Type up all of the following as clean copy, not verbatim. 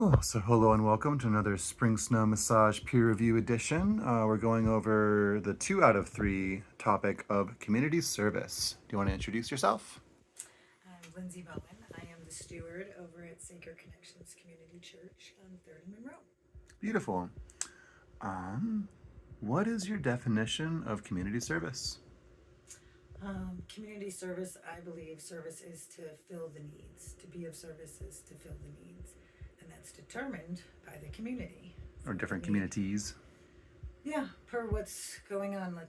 So hello and welcome to another SpringSnow Massage peer review edition. We're going over the 2 out of 3 topic of community service. Do you want to introduce yourself? I'm Lindsey Bowen. I am the steward over at Sacred Connections Community Church on 3rd and Monroe. Beautiful. What is your definition of community service? Community service, I believe service is to fill the needs. To be of service is to fill the needs. And that's determined by the community. Or different communities? Yeah, per what's going on. A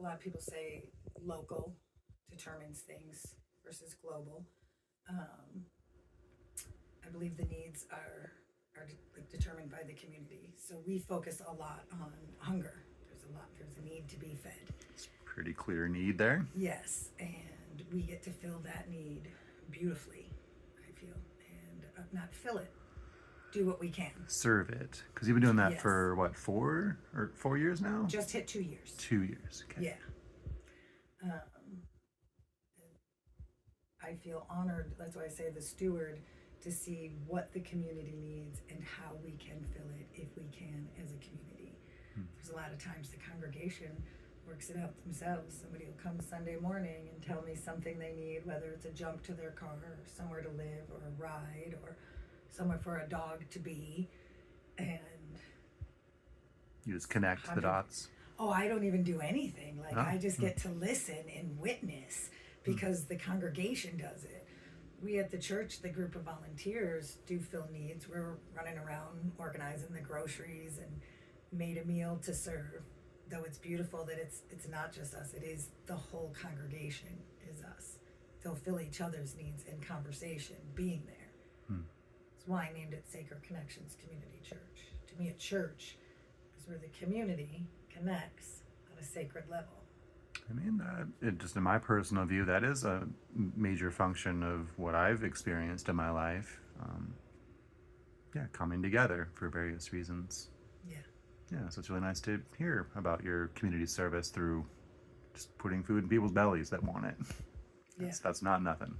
lot of people say local determines things versus global. I believe the needs are determined by the community. So we focus a lot on hunger. There's a need to be fed. It's a pretty clear need there. Yes, and we get to fill that need beautifully, I feel, and not fill it, do what we can. Serve it. Because you've been doing that Yes. for what, 4 years now? Just hit 2 years. 2 years. Okay. Yeah. I feel honored, that's why I say the steward, to see what the community needs and how we can fill it if we can as a community. There's a lot of times the congregation works it out themselves. Somebody will come Sunday morning and tell me something they need, whether it's a jump to their car or somewhere to live or a ride or somewhere for a dog to be. And You just connect the dots. oh, I don't even do anything. Like, Oh. I just get to listen and witness because the congregation does it. We at the church, the group of volunteers, do fill needs. We're running around organizing the groceries and made a meal to serve. Though it's beautiful that it's not just us, it is the whole congregation is us. They'll fill each other's needs in conversation, being there. That's why I named it Sacred Connections Community Church. To me, a church is where the community connects on a sacred level. I mean, just in my personal view, that is a major function of what I've experienced in my life. Coming together for various reasons. Yeah. Yeah, so it's really nice to hear about your community service through just putting food in people's bellies that want it. That's not nothing.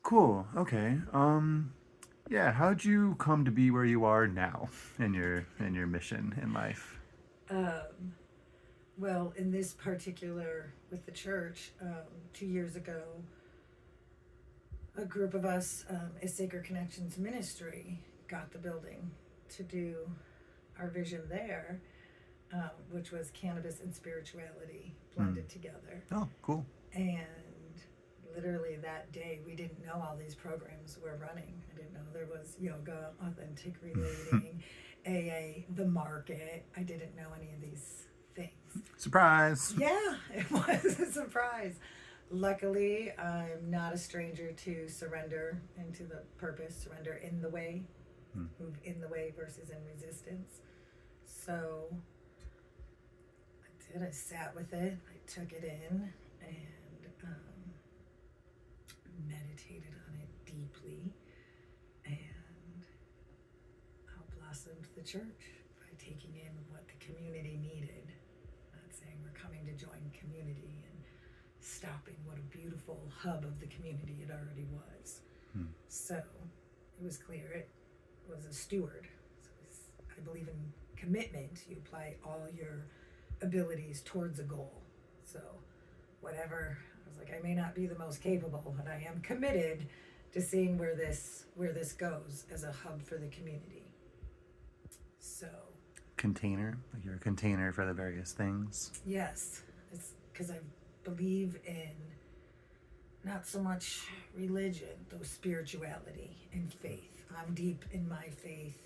Cool. Okay. How'd you come to be where you are now in your mission in life? Well, in this particular, with the church, 2 years ago, a group of us, a Sacred Connections Ministry, got the building to do our vision there, which was cannabis and spirituality blended together. Oh, cool. And literally that day, we didn't know all these programs were running. I didn't know there was yoga, authentic relating, AA, the market. I didn't know any of these things. Surprise. Yeah, it was a surprise. Luckily, I'm not a stranger to surrender into the purpose, surrender in the way, move in the way versus in resistance. So I sat with it, I took it in, and meditated on it deeply, and blossomed the church by taking in what the community needed. Not saying we're coming to join community and stopping what a beautiful hub of the community it already was. So it was clear it was a steward. So I believe in commitment. You apply all your abilities towards a goal. So whatever, I was like, I may not be the most capable, but I am committed to seeing where this goes as a hub for the community. So Container, like you're a container for the various things. yes, it's because I believe in not so much religion, though spirituality and faith. I'm deep in my faith.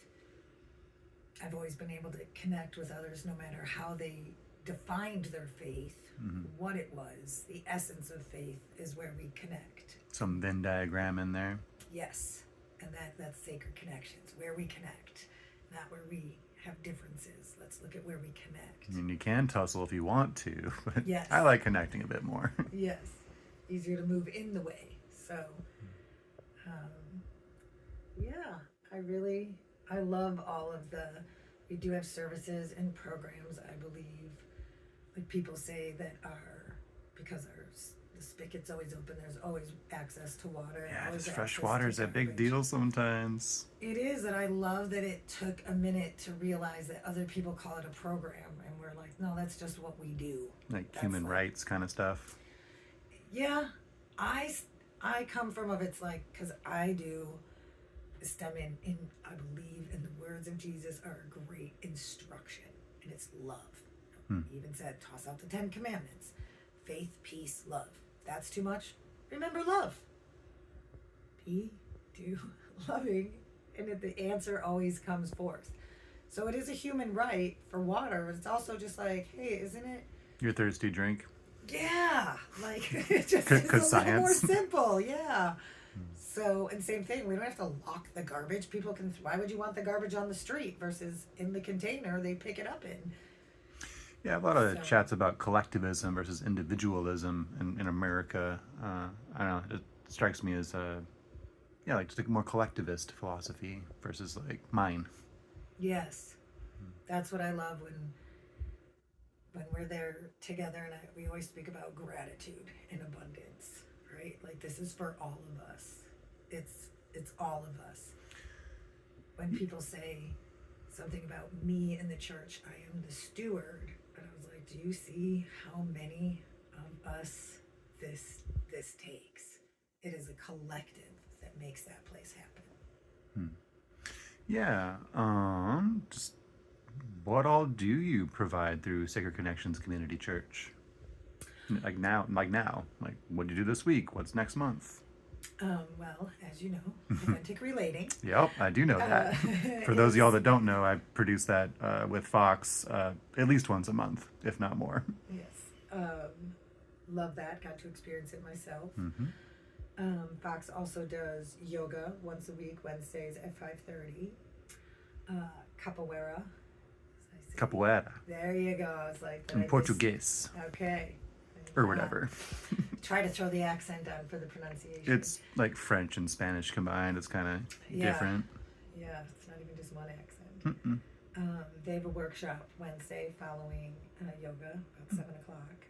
I've always been able to connect with others no matter how they defined their faith, what it was. The essence of faith is where we connect. Some Venn diagram in there. Yes, and that's Sacred Connections, where we connect, not where we have differences. Let's look at where we connect. I mean, you can tussle if you want to, but Yes. I like connecting a bit more. Yes, easier to move in the way. So, I love all of we do have services and programs, I believe, like people say that are, because the The spigot's always open. There's always access to water. Yeah, always just fresh access water to is a big garbage. deal sometimes. It is, and I love that it took a minute to realize that other people call it a program, and we're like, no, that's just what we do. Like That's human rights kind of stuff. Yeah, I come from of it's like, because I do stem in, I believe in the words of Jesus are a great instruction, and it's love. He even said, toss out the 10 commandments. Faith, peace, love. That's too much. Remember love. Be, do, loving, and the answer always comes forth. So it is a human right for water, but it's also just like, hey, isn't it? Your thirsty drink. Yeah, like it just Cause it's a little more science. simple. Yeah. So, and same thing, we don't have to lock the garbage. People can, why would you want the garbage on the street versus in the container they pick it up in? Yeah, a lot of So- chats about collectivism versus individualism in America. I don't know. It strikes me as like just a more collectivist philosophy versus like mine. Yes, that's what I love when we're there together, and we always speak about gratitude and abundance, right? Like this is for all of us. It's all of us. When people say something about me in the church, I am the steward, and I was like, do you see how many of us this takes? It is a collective that makes that place happen. Yeah. Just what all do you provide through Sacred Connections Community Church? Like now, like what did you do this week? What's next month? Well, as you know, authentic relating. Yep, I do know that. For those of y'all that don't know, I produce that with Fox at least once a month, if not more. Yes. Love that. Got to experience it myself. Fox also does yoga once a week, Wednesdays at 5:30. Capoeira. Capoeira. There you go. It's like In Portuguese. Okay. Or whatever. Try to throw the accent on for the pronunciation. It's like French and Spanish combined. It's kind of different. Yeah, it's not even just one accent. They have a workshop Wednesday following yoga about 7 o'clock.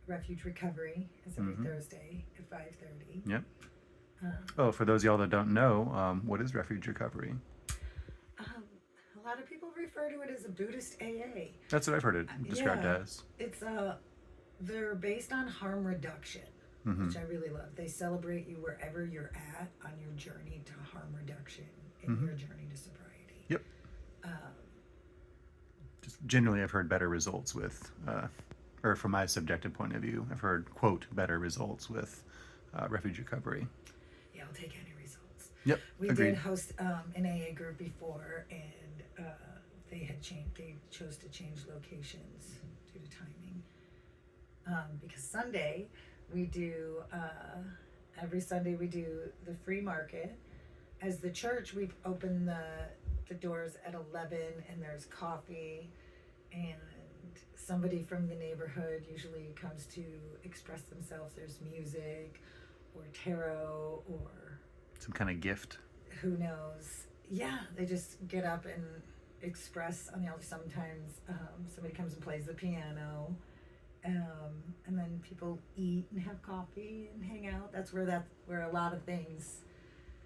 Refuge Recovery is every Thursday at 5:30. Yep. For those of y'all that don't know, what is Refuge Recovery? A lot of people refer to it as a Buddhist AA. That's what I've heard it described as. It's they're based on harm reduction, which I really love. They celebrate you wherever you're at on your journey to harm reduction and your journey to sobriety. Yep. Just generally, I've heard better results with, or from my subjective point of view, I've heard, quote, better results with Refuge Recovery. Yeah, I'll take any results. Yep. We agreed. did host an AA group before, and they chose to change locations due to timing. Because Sunday we do every Sunday we do the free market. As the church, we've opened the doors at 11, and there's coffee, and somebody from the neighborhood usually comes to express themselves. There's music or tarot or Some kind of gift. who knows. Yeah, they just get up and express on the altar. Sometimes somebody comes and plays the piano, and then people eat and have coffee and hang out. That's where a lot of things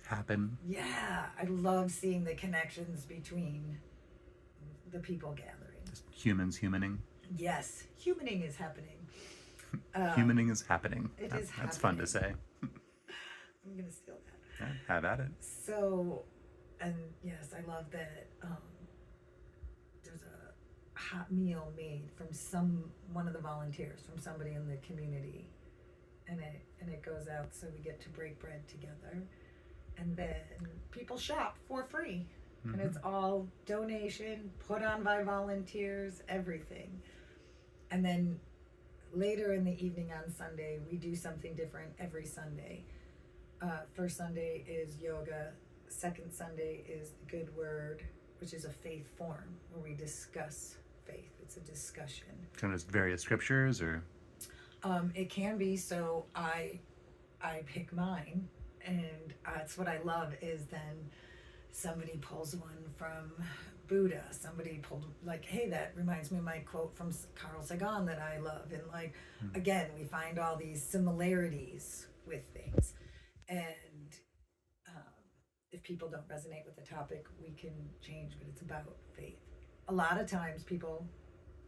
Happen. Yeah, I love seeing the connections between the people gathering. Just humans humaning. Yes, humaning is happening. Humaning is happening. It is That's fun to say. I'm gonna steal that. Yeah, have at it. So, and yes, I love that there's a hot meal made from one of the volunteers, from somebody in the community, and it goes out, so we get to break bread together, and then people shop for free, and it's all donation put on by volunteers, everything. And then later in the evening on Sunday, we do something different every Sunday. First Sunday is yoga. Second Sunday is the Good Word, which is a faith forum where we discuss faith. It's a discussion. Kind of just various scriptures, or It can be. So I pick mine, and that's what I love is then Somebody pulls one from Buddha. Somebody pulled, like, hey, that reminds me of my quote from Carl Sagan that I love. And, like, again, we find all these similarities with things. And if people don't resonate with the topic, we can change, but it's about faith. A lot of times people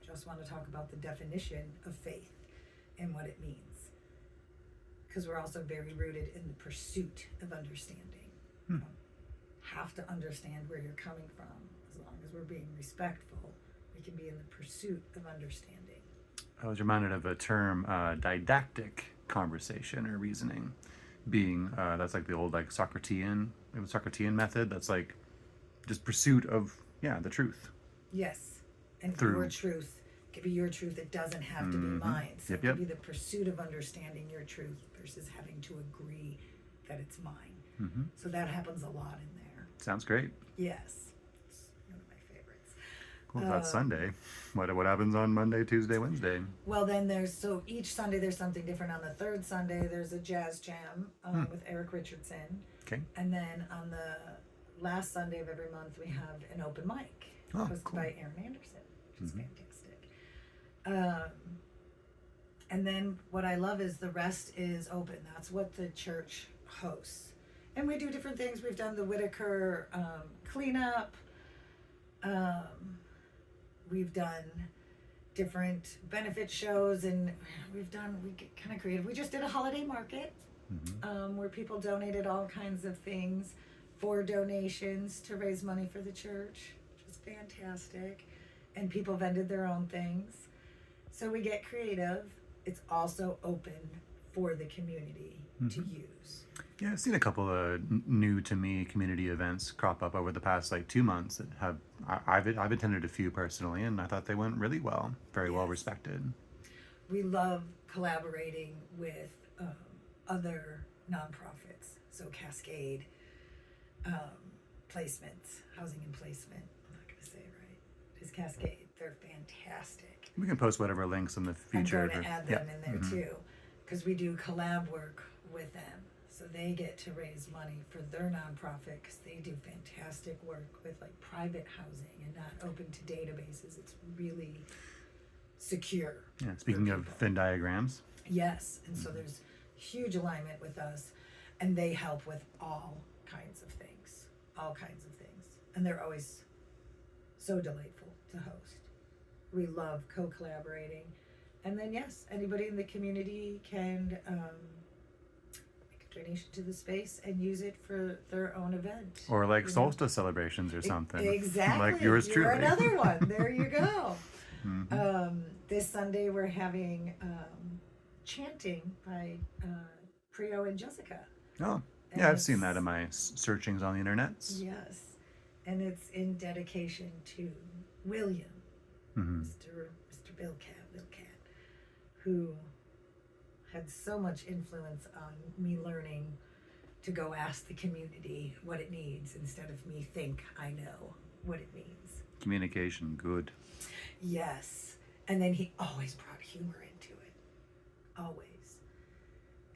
just want to talk about the definition of faith and what it means. Because we're also very rooted in the pursuit of understanding. You have to understand where you're coming from. As long as we're being respectful, we can be in the pursuit of understanding. I was reminded of a term, didactic conversation or reasoning, being that's like the old like Socratean method. That's like just pursuit of the truth. Yes, and Through- your truth could be your truth. It doesn't have to be mine. So it could be the pursuit of understanding your truth versus having to agree that it's mine. So that happens a lot in there. Sounds great. Yes, it's one of my favorites. Cool. That's Sunday. What happens on Monday, Tuesday, Wednesday? Well, then so each Sunday there's something different. On the third Sunday there's a jazz jam with Eric Richardson. Okay. And then on the last Sunday of every month we have an open mic hosted by Aaron Anderson, which is fantastic. And then what I love is the rest is open. That's what the church hosts. And we do different things. We've done the Whitaker cleanup. We've done different benefit shows, and we get kind of creative. We just did a holiday market where people donated all kinds of things for donations to raise money for the church, which is fantastic. And people vended their own things. So we get creative. It's also open for the community to use. Yeah, I've seen a couple of new to me community events crop up over the past like 2 months that have I've attended a few personally, and I thought they went really well, very well respected. We love collaborating with other nonprofits, so Cascade, placements, housing and placement. I'm not going to say it right. It's Cascade. They're fantastic. We can post whatever links in the future. I'm going to add them in there too, because we do collab work with them. So they get to raise money for their nonprofit because they do fantastic work with like private housing and not open to databases. It's really secure. Yeah, speaking of Venn diagrams. Yes, and so there's huge alignment with us, and they help with all kinds of things. And they're always so delightful to host. We love co-collaborating. And then yes, anybody in the community can donation to the space and use it for their own event. Or like solstice celebrations or something. Exactly. Like yours truly. You're another one. There you go. This Sunday we're having chanting by Prio and Jessica. Oh, yeah, I've seen that in my searchings on the internet. Yes. And it's in dedication to William, Mr. Bill Cat, who had so much influence on me learning to go ask the community what it needs instead of me think I know what it means. Communication, good. Yes. And then he always brought humor into it. Always.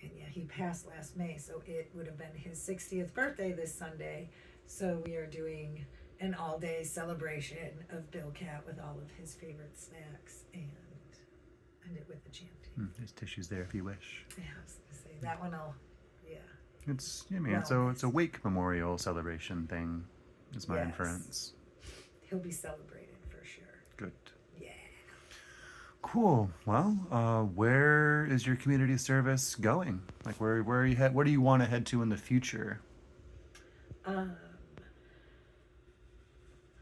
And yeah, he passed last May, so it would have been his 60th birthday this Sunday. So we are doing an all-day celebration of Bill Cat with all of his favorite snacks and end it with the chanting. There's tissues there if you wish. Yeah, I was gonna say that one. It's a wake memorial celebration thing. Is my inference. He'll be celebrated for sure. Good. Yeah. Cool. Well, where is your community service going? Like, where are you where do you want to head to in the future?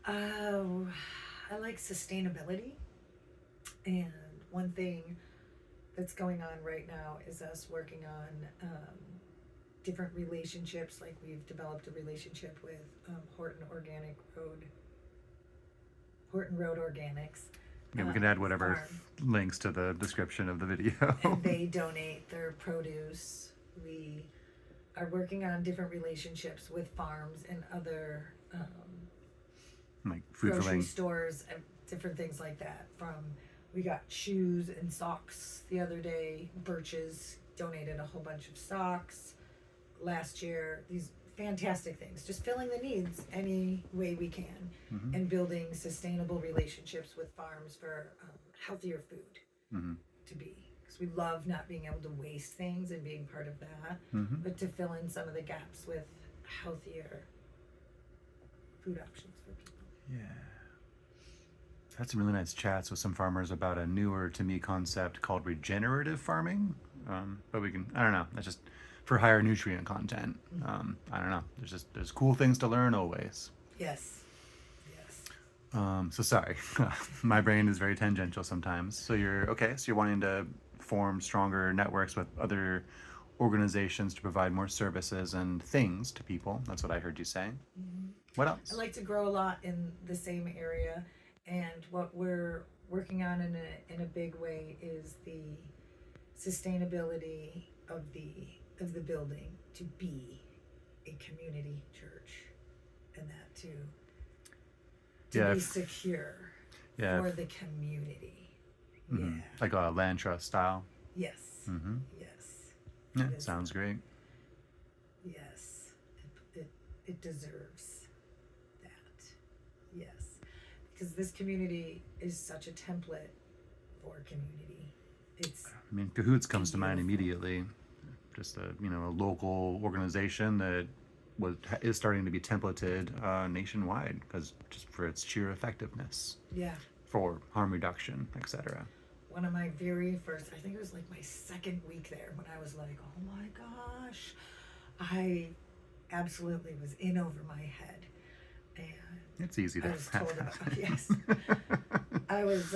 I like sustainability, and one thing that's going on right now is us working on different relationships. Like we've developed a relationship with Horton Road Organics. Yeah, we can add whatever links to the description of the video. And they donate their produce. We are working on different relationships with farms and other like food grocery stores and different things like that. We got shoes and socks the other day. Birches donated a whole bunch of socks. Last year, these fantastic things. Just filling the needs any way we can, and building sustainable relationships with farms for healthier food to be. Because we love not being able to waste things and being part of that, but to fill in some of the gaps with healthier food options for people. Yeah. Had some really nice chats with some farmers about a newer to me concept called regenerative farming. But we can, I don't know, that's just for higher nutrient content. I don't know. There's cool things to learn always. Yes. Yes. So sorry, my brain is very tangential sometimes. So you're wanting to form stronger networks with other organizations to provide more services and things to people. That's what I heard you say. What else? I like to grow a lot in the same area, and what we're working on in a big way is the sustainability of the building to be a community church, and that to be secure for the community. Yeah. Like a land trust style. Yes. Yes. Yeah, sounds great. Yes. It deserves that. Yes. Because this community is such a template for community. I mean, Cahoots comes to mind immediately. Just a local organization that is starting to be templated nationwide because just for its sheer effectiveness. Yeah. For harm reduction, etc. One of my very first, I think it was like my second week there, when I was like, oh my gosh, I absolutely was in over my head. And it's easy to I was told about, yes. I was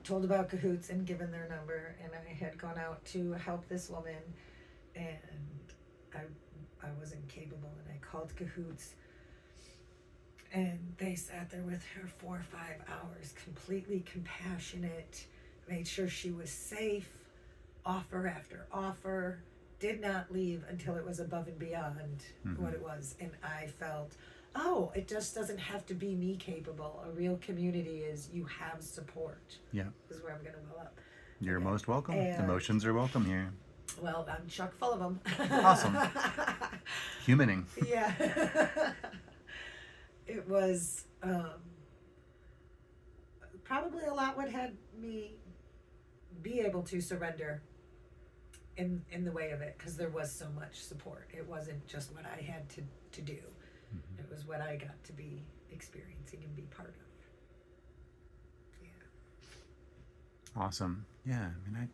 told about Cahoots and given their number, and I had gone out to help this woman, and I wasn't capable, and I called Cahoots, and they sat there with her 4 or 5 hours, completely compassionate, made sure she was safe, offer after offer, did not leave until it was above and beyond what it was. And I felt, oh, it just doesn't have to be me capable. A real community is you have support. Yeah. This is where I'm going to well up. You're most welcome. Emotions are welcome here. Well, I'm chock full of them. Awesome. Humaning. Yeah. It was probably a lot what had me be able to surrender in the way of it, because there was so much support. It wasn't just what I had to do. It was what I got to be experiencing and be part of. Yeah. Awesome. Yeah. I mean,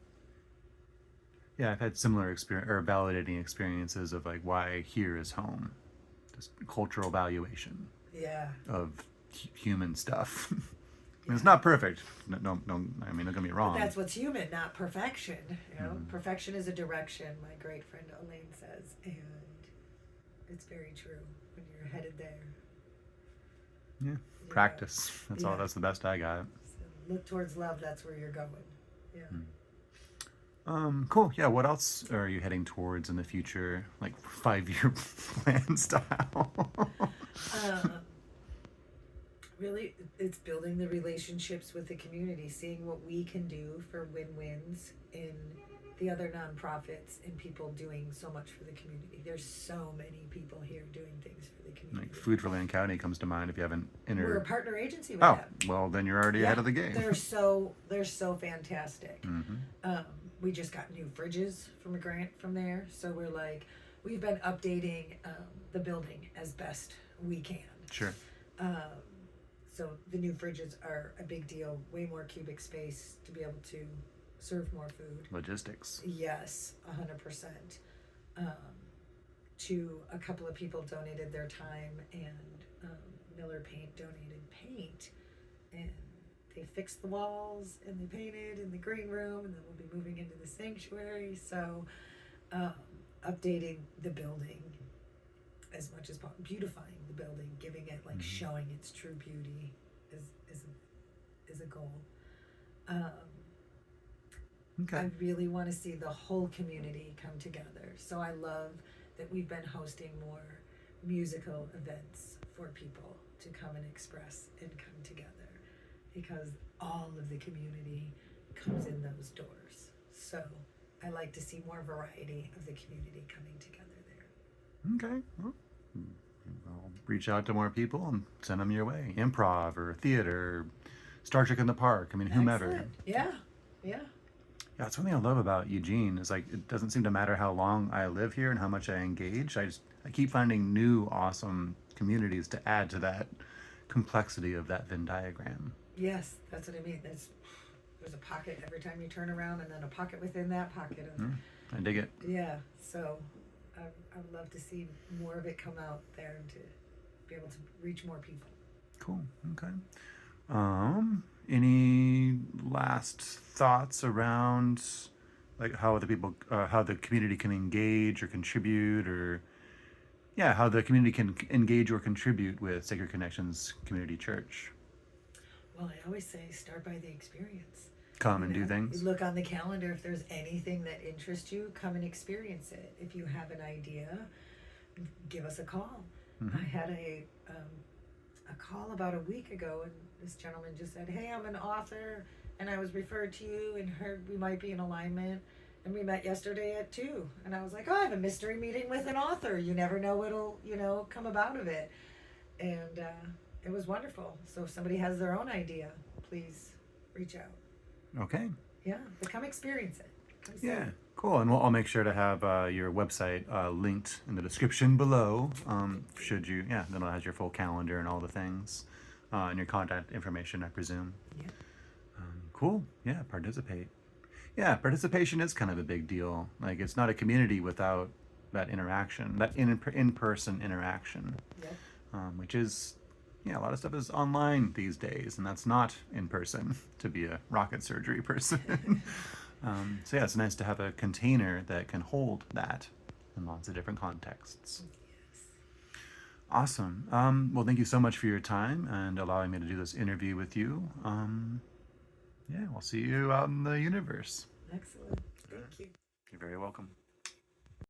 I've had similar validating experiences of like why here is home. Just cultural valuation. Yeah. Of human stuff. I mean, it's not perfect. No, I mean, don't get me wrong. But that's what's human, not perfection. Perfection is a direction, my great friend Elaine says, and it's very true when you're headed there. Yeah, practice. That's all. That's the best I got. So look towards love. That's where you're going. Yeah. Cool. Yeah. What else are you heading towards in the future? Like 5-year plan style. Really, it's building the relationships with the community, seeing what we can do for win-wins in the other nonprofits and people doing so much for the community. There's so many people here doing things for the community. Like Food for Land County comes to mind if you haven't entered. We're a partner agency with them. Well, then you're already ahead of the game. They're so fantastic. We just got new fridges from a grant from there, so we've been updating the building as best we can. Sure. So the new fridges are a big deal, way more cubic space to be able to serve more food. Logistics. Yes, 100%. To a couple of people donated their time, and Miller Paint donated paint, and they fixed the walls and they painted in the green room, and then we'll be moving into the sanctuary. So updating the building as much as possible, beautifying the building, giving it showing its true beauty is a goal. Okay. I really want to see the whole community come together. So I love that we've been hosting more musical events for people to come and express and come together, because all of the community comes in those doors. So I like to see more variety of the community coming together there. Okay. Well, I'll reach out to more people and send them your way. Improv or theater, Star Trek in the Park. I mean, whomever. Excellent. Yeah. Yeah. Yeah, that's one thing I love about Eugene is like it doesn't seem to matter how long I live here and how much I engage. I keep finding new awesome communities to add to that complexity of that Venn diagram. Yes, that's what I mean. There's a pocket every time you turn around, and then a pocket within that pocket. I dig it. Yeah. So I would love to see more of it come out there and to be able to reach more people. Cool. Okay. Any last thoughts around like how the people, how the community can engage or contribute, or yeah, how the community can engage or contribute with Sacred Connections Community Church? Well, I always say start by the experience. Come and do things. Look on the calendar. If there's anything that interests you, come and experience it. If you have an idea, give us a call. I had a call about a week ago, and this gentleman just said, "Hey, I'm an author, and I was referred to you and heard we might be in alignment. And we met yesterday at 2." And I was like, "Oh, I have a mystery meeting with an author. You never know what'll, come about of it." And it was wonderful. So if somebody has their own idea, please reach out. Okay. Yeah, but come experience it. Come see Yeah. it. Cool. And I'll make sure to have your website linked in the description below. Should you, yeah, then it has your full calendar and all the things, and your contact information, I presume. Yeah. Cool. Yeah. Participate. Yeah. Participation is kind of a big deal. Like it's not a community without that interaction, that in-person interaction, Yep. which is, yeah, a lot of stuff is online these days, and that's not in person to be a rocket surgery person. So yeah, it's nice to have a container that can hold that in lots of different contexts. Yes. Awesome. Well, thank you so much for your time and allowing me to do this interview with you. Yeah, we'll see you out in the universe. Excellent. Thank you. You're very welcome.